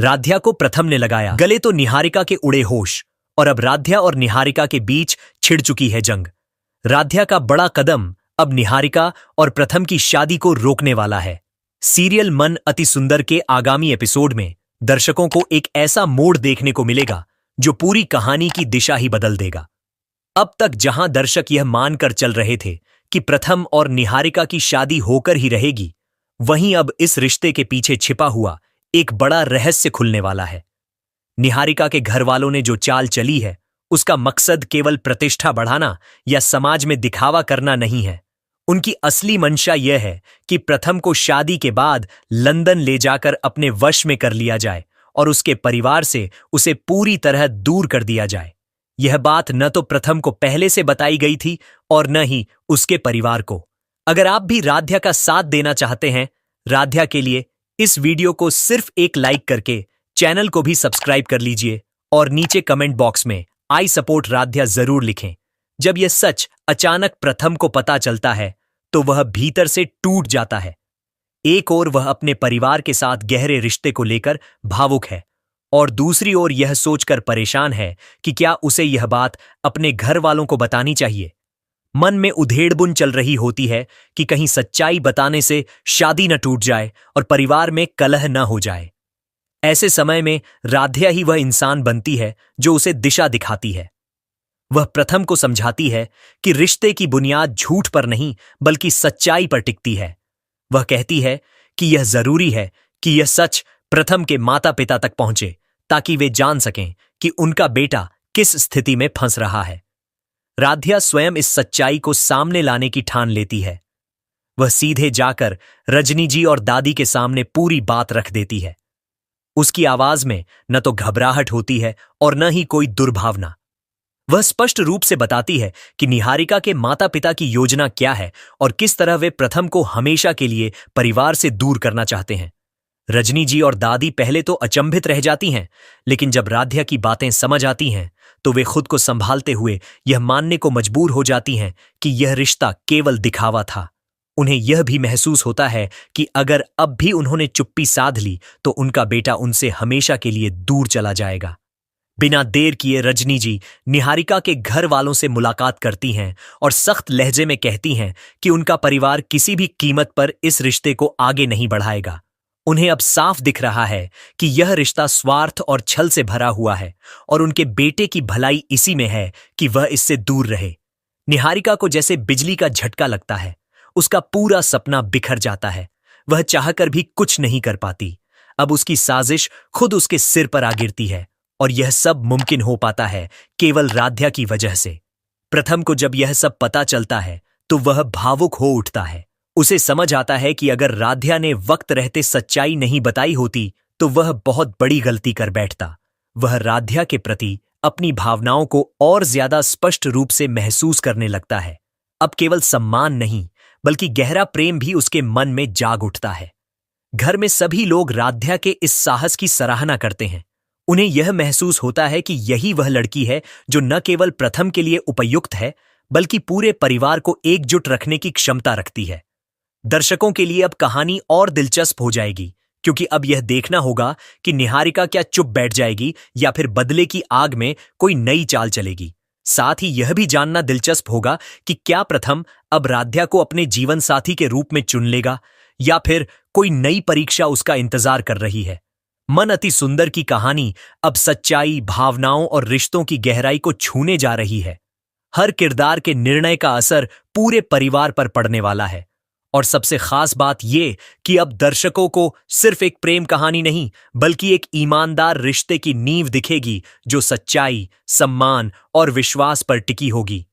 राध्या को प्रथम ने लगाया। गले तो निहारिका के उड़े होश और अब राध्या और निहारिका के बीच छिड़ चुकी है जंग। राध्या का बड़ा कदम अब निहारिका और प्रथम की शादी को रोकने वाला है। सीरियल मन अति सुंदर के आगामी एपिसोड में दर्शकों को एक ऐसा मोड़ देखने को मिलेगा जो पूरी कहानी की दिशा ही बदल देगा। अब तक जहां दर्शक यह मानकर चल रहे थे कि प्रथम और निहारिका की शादी होकर ही रहेगी, वहीं अब इस रिश्ते के पीछे छिपा हुआ एक बड़ा रहस्य खुलने वाला है। निहारिका के घर वालों ने जो चाल चली है, उसका मकसद केवल प्रतिष्ठा बढ़ाना या समाज में दिखावा करना नहीं है। उनकी असली मंशा यह है कि प्रथम को शादी के बाद लंदन ले जाकर अपने वश में कर लिया जाए और उसके परिवार से उसे पूरी तरह दूर कर दिया जाए। यह बात न तो प्रथम को पहले से बताई गई थी और न ही उसके परिवार को। अगर आप भी राध्या का साथ देना चाहते हैं राध्या के लिए, इस वीडियो को सिर्फ एक लाइक करके चैनल को भी सब्सक्राइब कर लीजिए और नीचे कमेंट बॉक्स में आई सपोर्ट राध्या जरूर लिखें। जब यह सच अचानक प्रथम को पता चलता है तो वह भीतर से टूट जाता है। एक ओर वह अपने परिवार के साथ गहरे रिश्ते को लेकर भावुक है और दूसरी ओर यह सोचकर परेशान है कि क्या उसे यह बात अपने घर वालों को बतानी चाहिए। मन में उधेड़बुन चल रही होती है कि कहीं सच्चाई बताने से शादी न टूट जाए और परिवार में कलह न हो जाए। ऐसे समय में राध्या ही वह इंसान बनती है जो उसे दिशा दिखाती है। वह प्रथम को समझाती है कि रिश्ते की बुनियाद झूठ पर नहीं बल्कि सच्चाई पर टिकती है। वह कहती है कि यह जरूरी है कि यह सच प्रथम के माता पिता तक पहुंचे ताकि वे जान सकें कि उनका बेटा किस स्थिति में फंस रहा है। राध्या स्वयं इस सच्चाई को सामने लाने की ठान लेती है। वह सीधे जाकर रजनी जी और दादी के सामने पूरी बात रख देती है। उसकी आवाज में न तो घबराहट होती है और न ही कोई दुर्भावना। वह स्पष्ट रूप से बताती है कि निहारिका के माता पिता की योजना क्या है और किस तरह वे प्रथम को हमेशा के लिए परिवार से दूर करना चाहते हैं। रजनी जी और दादी पहले तो अचंभित रह जाती हैं, लेकिन जब राध्या की बातें समझ आती हैं तो वे खुद को संभालते हुए यह मानने को मजबूर हो जाती हैं कि यह रिश्ता केवल दिखावा था। उन्हें यह भी महसूस होता है कि अगर अब भी उन्होंने चुप्पी साध ली तो उनका बेटा उनसे हमेशा के लिए दूर चला जाएगा। बिना देर किए रजनी जी निहारिका के घर वालों से मुलाकात करती हैं और सख्त लहजे में कहती हैं कि उनका परिवार किसी भी कीमत पर इस रिश्ते को आगे नहीं बढ़ाएगा। उन्हें अब साफ दिख रहा है कि यह रिश्ता स्वार्थ और छल से भरा हुआ है और उनके बेटे की भलाई इसी में है कि वह इससे दूर रहे। निहारिका को जैसे बिजली का झटका लगता है। उसका पूरा सपना बिखर जाता है। वह चाहकर भी कुछ नहीं कर पाती। अब उसकी साजिश खुद उसके सिर पर आ गिरती है और यह सब मुमकिन हो पाता है केवल राध्या की वजह से। प्रथम को जब यह सब पता चलता है तो वह भावुक हो उठता है। उसे समझ आता है कि अगर राध्या ने वक्त रहते सच्चाई नहीं बताई होती तो वह बहुत बड़ी गलती कर बैठता। वह राध्या के प्रति अपनी भावनाओं को और ज्यादा स्पष्ट रूप से महसूस करने लगता है। अब केवल सम्मान नहीं बल्कि गहरा प्रेम भी उसके मन में जाग उठता है। घर में सभी लोग राध्या के इस साहस की सराहना करते हैं। उन्हें यह महसूस होता है कि यही वह लड़की है जो न केवल प्रथम के लिए उपयुक्त है बल्कि पूरे परिवार को एकजुट रखने की क्षमता रखती है। दर्शकों के लिए अब कहानी और दिलचस्प हो जाएगी क्योंकि अब यह देखना होगा कि निहारिका क्या चुप बैठ जाएगी या फिर बदले की आग में कोई नई चाल चलेगी। साथ ही यह भी जानना दिलचस्प होगा कि क्या प्रथम अब राध्या को अपने जीवन साथी के रूप में चुन लेगा या फिर कोई नई परीक्षा उसका इंतजार कर रही है। मन अति सुंदर की कहानी अब सच्चाई, भावनाओं और रिश्तों की गहराई को छूने जा रही है। हर किरदार के निर्णय का असर पूरे परिवार पर पड़ने वाला है और सबसे खास बात यह कि अब दर्शकों को सिर्फ एक प्रेम कहानी नहीं बल्कि एक ईमानदार रिश्ते की नींव दिखेगी जो सच्चाई, सम्मान और विश्वास पर टिकी होगी।